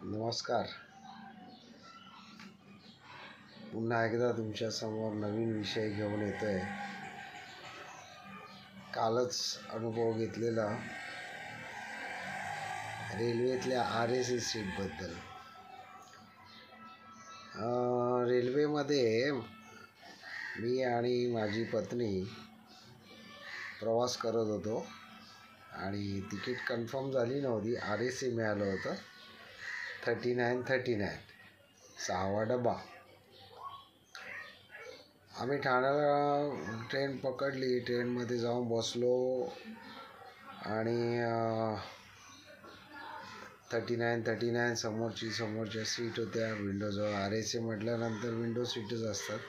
नमस्कार. पुन्हा एकदा तुमच्या समोर नवीन विषय घेऊन येतोय. कालच अनुभव घेतलेला रेल्वेतल्या RSC सीटबद्दल. रेल्वेमध्ये मी आणि माझी पत्नी प्रवास करत होतो आणि तिकीट कन्फर्म झाली नव्हती. RSC मिळालं होतं 3939 6वा डबा. आम्ही ठाण्याला ट्रेन पकडली. ट्रेनमध्ये जाऊन बसलो आणि 3939 समोरच्या सीट होत्या विंडोजवळ. RSC म्हटल्यानंतर विंडो सीटच असतात.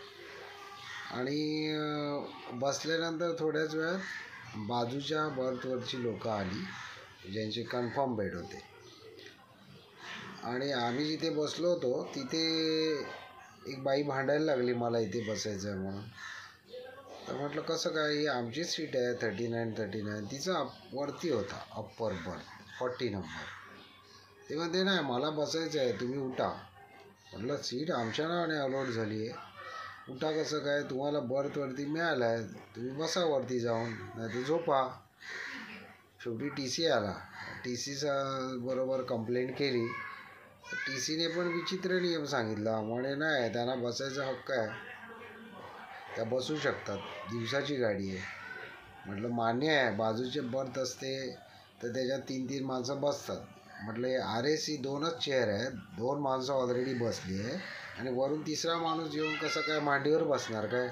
आणि बसल्यानंतर थोड्याच वेळात बाजूच्या बर्थवरची लोकं आली ज्यांचे कन्फर्म बेड होते. आणि आम्ही जिथे बसलो होतो तिथे एक बाई भांडायला लागली, मला इथे बसायचं आहे म्हणून. तर म्हटलं कसं काय, ही आमचीच सीट आहे 3939. तिचा वरती होता अप्पर बर्थ 40 नंबर. ते म्हणते नाही मला बसायचं आहे, तुम्ही उठा. म्हटलं सीट आमच्या नावाने अलॉट झाली आहे, उठा कसं काय, तुम्हाला बर्थवरती मिळालं आहे, तुम्ही बसा वरती जाऊन, नाही तर झोपा. शेवटी TC आला. TCचा बरोबर कंप्लेंट केली. TCने पण विचित्र नियम सांगितला. म्हणे नाही, त्यांना बसायचा हक्क आहे, त्या बसू शकतात, दिवसाची गाडी आहे. म्हटलं मान्य आहे, बाजूचे बर्थ असते तर त्याच्यात 3-3 माणसं बसतात. म्हटलं RSC 2च चेअर आहेत, 2 माणसं ऑलरेडी बसली आहे आणि वरून तिसरा माणूस येऊन कसं काय मांडीवर बसणार काय.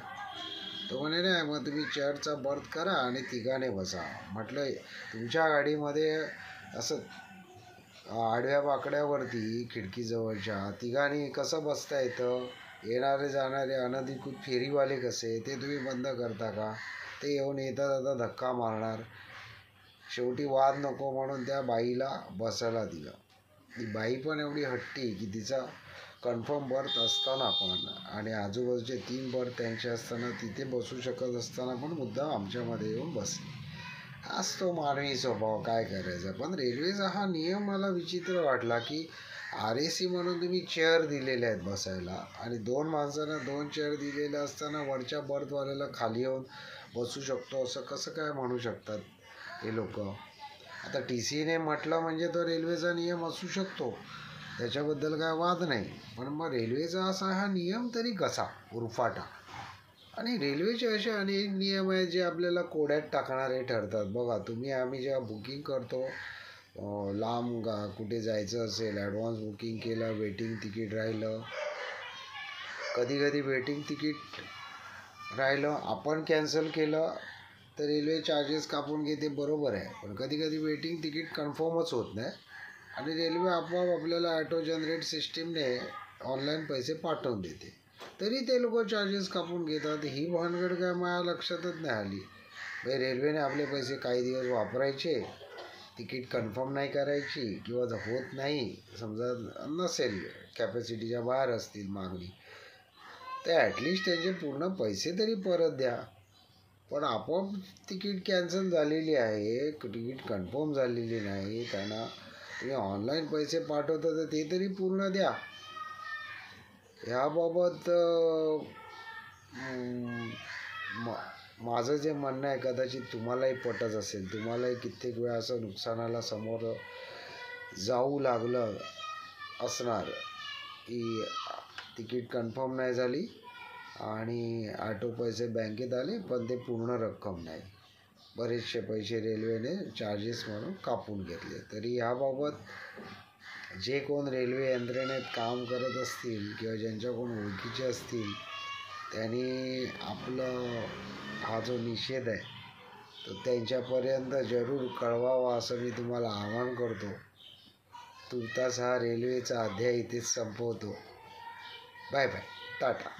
तो म्हणे नाही, मग तुम्ही चेअरचा बर्थ करा आणि तिघाने बसा. म्हटलं तुमच्या गाडीमध्ये असं आडव्या बाकड्यावरती खिडकीजवळच्या तिघांनी कसं बसता येतं. येणारे जाणारे अनधिकृत फेरीवाले कसे ते तुम्ही बंद करता का. ते येऊन येता जाता धक्का मारणार. शेवटी वाद नको म्हणून त्या बाईला बसायला दिलं. ती बाई पण एवढी हट्टी की तिचा कन्फर्म बर्थ असताना पण आणि आजूबाजूचे 3 बर्थ त्यांचे असताना तिथे बसू शकत असताना पण मुद्दाम आमच्यामध्ये येऊन बसली. हाच तो मानवी स्वभाव, काय करायचं. पण रेल्वेचा हा नियम मला विचित्र वाटला की RSC म्हणून तुम्ही चेअर दिलेले आहेत बसायला आणि 2 माणसांना 2 चेअर दिलेल्या असताना वरच्या बर्थवाल्याला खाली येऊन बसू शकतो असं कसं काय म्हणू शकतात हे लोक. आता TCने म्हटलं म्हणजे तो रेल्वेचा नियम असू शकतो, त्याच्याबद्दल काय वाद नाही. पण मग रेल्वेचा असा हा नियम तरी कसा उरफाटा. आणि रेल्वेचे असे अनेक नियम आहेत जे आपल्याला कोड्यात टाकणारे ठरतात. बघा तुम्ही, आम्ही जेव्हा बुकिंग करतो लांब कुठे जायचं असेल, ॲडव्हान्स बुकिंग केलं, वेटिंग तिकीट राहिलं, कधी वेटिंग तिकीट राहिलं आपण कॅन्सल केलं तर रेल्वे चार्जेस कापून घेते, बरोबर आहे. पण कधी वेटिंग तिकीट कन्फर्मच होत नाही आणि रेल्वे आपोआप आपल्याला ॲटो जनरेट सिस्टीमने ऑनलाईन पैसे पाठवून देते, तरी ते लोक चार्जेस कापून घेतात. ही भानगड काय माझ्या लक्षातच नाही आली. भाई रेल्वेने आपले पैसे काही दिवस वापरायचे, तिकीट कन्फर्म नाही करायची किंवा होत नाही, समजा नसेल कॅपॅसिटीच्या बाहेर असतील मागणी, तर ॲटलिस्ट त्यांचे पूर्ण पैसे तरी परत द्या. पण आपोआप तिकीट कॅन्सल झालेली आहे, तिकीट कन्फर्म झालेली नाही, त्यांना तुम्ही ऑनलाईन पैसे पाठवता तर ते तरी पूर्ण द्या. ह्याबाबत माझं जे म्हणणं आहे कदाचित तुम्हालाही पटत असेल. तुम्हालाही कित्येक वेळा असं नुकसानाला समोर जाऊ लागलं असणार की तिकीट कन्फर्म नाही झाली आणि ऑटो पैसे बँकेत आले पण ते पूर्ण रक्कम नाही, बरेचसे पैसे रेल्वेने चार्जेस म्हणून कापून घेतले. तरी याबाबत जे कोण रेल्वे यंत्रणेत काम करत असतील किंवा ज्यांच्या कोण ओळखीचे असतील त्यांनी आपलं हा जो निषेध आहे तो त्यांच्यापर्यंत जरूर कळवावा असं मी तुम्हाला आवाहन करतो. तुर्तास हा रेल्वेचा अध्याय इथेच संपवतो. Bye bye, Tata.